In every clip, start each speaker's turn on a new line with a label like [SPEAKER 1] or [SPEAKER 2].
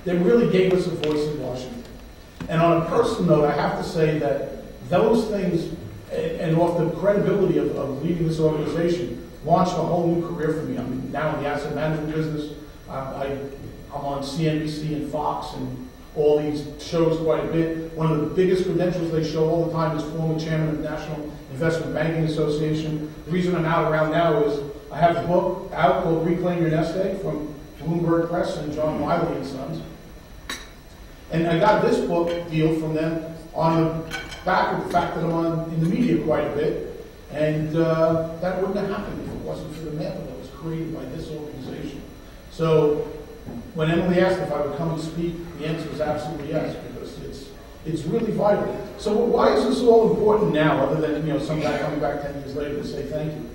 [SPEAKER 1] that really gave us a voice in Washington. And on a personal note, I have to say that those things, and off the credibility of leading this organization, launched a whole new career for me. I'm now in the asset management business. I'm on CNBC and Fox and all these shows quite a bit. One of the biggest credentials they show all the time is former chairman of the National Investment Banking Association. The reason I'm out around now is I have a book out called Reclaim Your Nest Egg from Bloomberg Press and John Wiley and Sons. And I got this book deal from them on the back of the fact that I'm in the media quite a bit. And that wouldn't have happened if it wasn't for the mail that was created by this organization. So when Emily asked if I would come and speak, the answer was absolutely yes, because it's really vital. So why is this all important now, other than some guy coming back 10 years later to say thank you?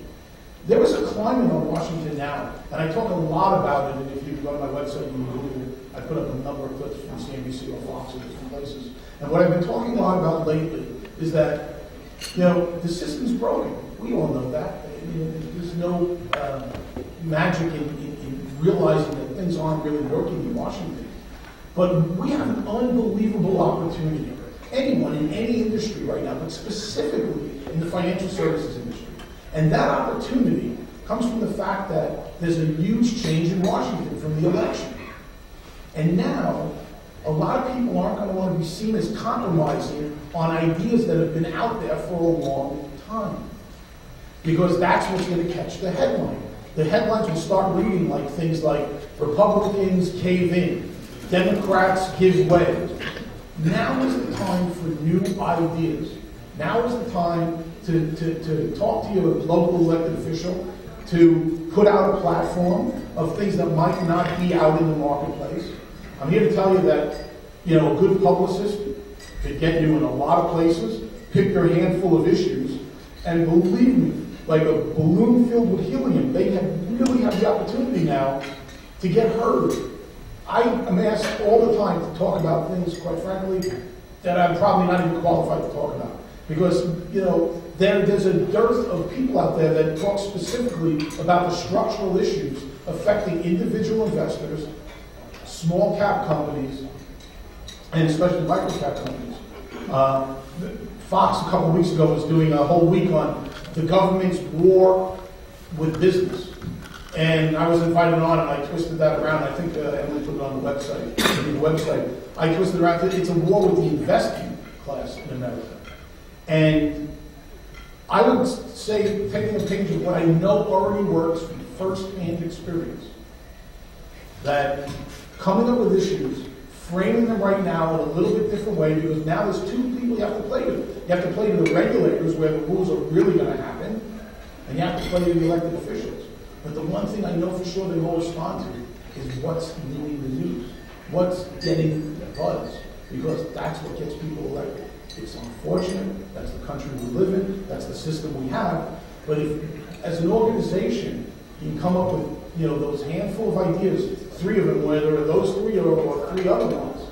[SPEAKER 1] There was a climate on Washington now, and I talk a lot about it, and if you go to my website and you Google it, I put up a number of clips from CNBC or Fox or different places. And what I've been talking a lot about lately is that, the system's broken. We all know that. There's no magic in realizing that things aren't really working in Washington. But we have an unbelievable opportunity. Anyone in any industry right now, but specifically in the financial services industry. And that opportunity comes from the fact that there's a huge change in Washington from the election. And now, a lot of people aren't going to want to be seen as compromising on ideas that have been out there for a long time. Because that's what's going to catch the headline. The headlines will start reading like things like, Republicans cave in, Democrats give way. Now is the time for new ideas. Now is the time to talk to your local elected official, to put out a platform of things that might not be out in the marketplace. I'm here to tell you that, a good publicist could get you in a lot of places, pick your handful of issues, and believe me, like a balloon filled with helium, they really have the opportunity now to get heard. I am asked all the time to talk about things, quite frankly, that I'm probably not even qualified to talk about. Because, there's a dearth of people out there that talk specifically about the structural issues affecting individual investors, small cap companies, and especially micro cap companies. Fox a couple of weeks ago was doing a whole week on the government's war with business. And I was invited on, and I twisted that around. I think Emily put it on the website. I twisted it around. It's a war with the investing class in America. And I would say, taking a page of what I know already works from first-hand experience, that coming up with issues, framing them right now in a little bit different way, because now there's two people you have to play to. You have to play to the regulators, where the rules are really going to happen, and you have to play to the elected officials. But the one thing I know for sure they will respond to is what's leading the news, what's getting the buzz, because that's what gets people elected. It's unfortunate, that's the country we live in, that's the system we have, but if, as an organization, you can come up with, those handful of ideas, three of them, whether those three or three other ones,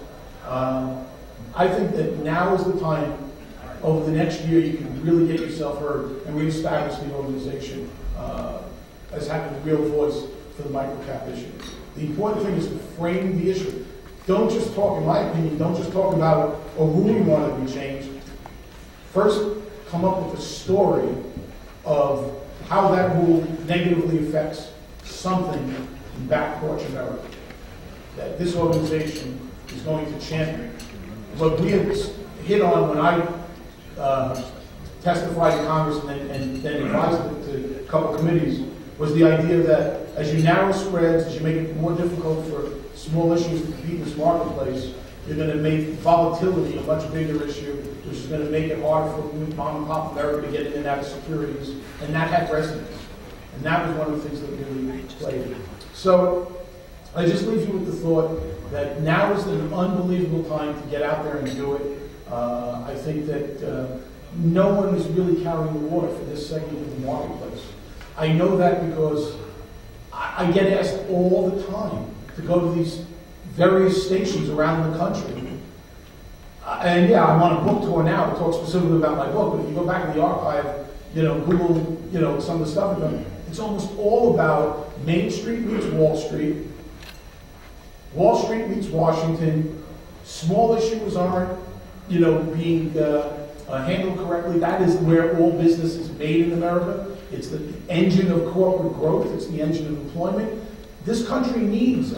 [SPEAKER 1] I think that now is the time, over the next year, you can really get yourself heard and reestablish the organization as having a real voice for the microcap issue. The important thing is to frame the issue. Don't just talk, in my opinion, don't just talk about a rule you want to be changed. First, come up with a story of how that rule negatively affects something in back porch America that this organization is going to champion. What we had hit on when I testified in Congress and then advised it to a couple committees was the idea that as you narrow spreads, as you make it more difficult for small issues to compete in this marketplace, you're going to make volatility a much bigger issue, which is going to make it harder for mom and pop America to get in and out of securities, and that had resonance. And that was one of the things that really played. So I just leave you with the thought that now is an unbelievable time to get out there and do it. I think that no one is really carrying the water for this segment of the marketplace. I know that because I get asked all the time to go to these various stations around the country. And yeah, I'm on a book tour now to talk specifically about my book, but if you go back in the archive, Google, some of the stuff, it's almost all about Main Street meets Wall Street, Wall Street meets Washington. Small issues aren't, being handled correctly. That is where all business is made in America. It's the engine of corporate growth. It's the engine of employment. This country needs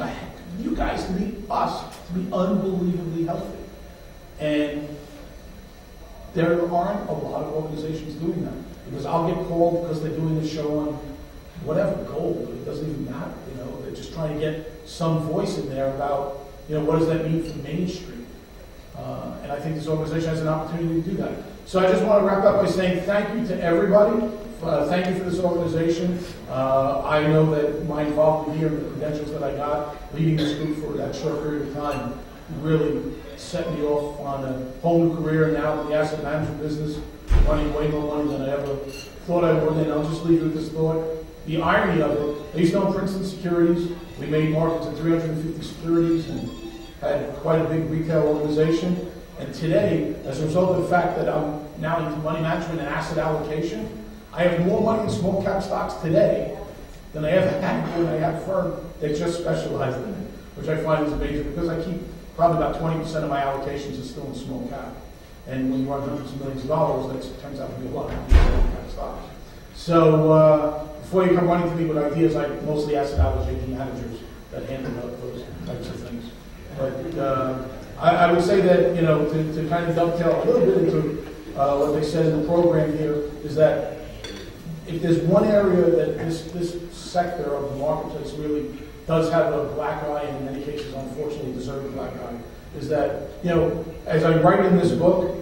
[SPEAKER 1] you guys to be us to be unbelievably healthy. And there aren't a lot of organizations doing that. Because I'll get called because they're doing a show on whatever, gold. It doesn't even matter. They're just trying to get some voice in there about, what does that mean for Main Street? And I think this organization has an opportunity to do that. So I just want to wrap up by saying thank you to everybody. Thank you for this organization. I know that my involvement here and the credentials that I got leading this group for that short period of time really set me off on a whole new career now in the asset management business, running way more money than I ever thought I would. And I'll just leave you with this thought. The irony of it, I used to own Princeton Securities. We made markets at 350 securities and had quite a big retail organization. And today, as a result of the fact that I'm now into money management and asset allocation, I have more money in small cap stocks today than I ever had when I had a firm that just specialized in it, which I find is amazing because I keep probably about 20% of my allocations is still in small cap. And when you run hundreds of millions of dollars, that turns out to be a lot of small cap stocks. So before you come running to me with ideas, I mostly asset allocation managers that handle those types of things. But I would say that, to kind of dovetail a little bit into what they said in the program here, is that if there's one area that this sector of the marketplace really does have a black eye, and in many cases, unfortunately, deserve a black eye, is that, as I write in this book,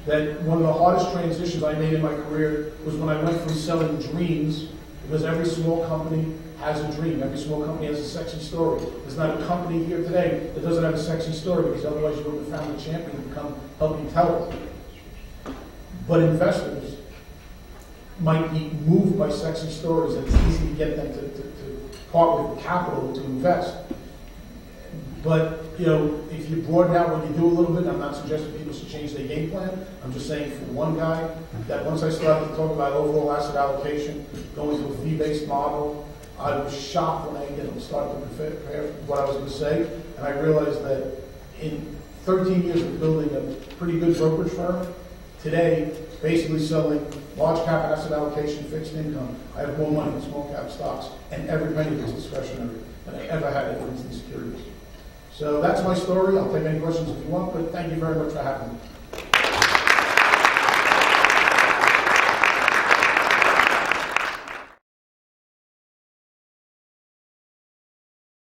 [SPEAKER 1] that one of the hardest transitions I made in my career was when I went from selling dreams, because every small company has a dream. Every small company has a sexy story. There's not a company here today that doesn't have a sexy story, because otherwise you wouldn't have found a champion to come help you tell it. But investors might be moved by sexy stories, and it's easy to get them to part with capital to invest. But, if you broaden out what you do a little bit, I'm not suggesting people should change their game plan. I'm just saying for one guy, that once I started to talk about overall asset allocation, going to a fee-based model, I was shocked when I started to prepare for what I was going to say, and I realized that in 13 years of building a pretty good brokerage firm, today, basically selling large cap asset allocation, fixed income, I have more money in small cap stocks, and every penny is discretionary than I ever had in Princeton Securities. So that's my story. I'll take any questions if you want, but thank you very much for having me.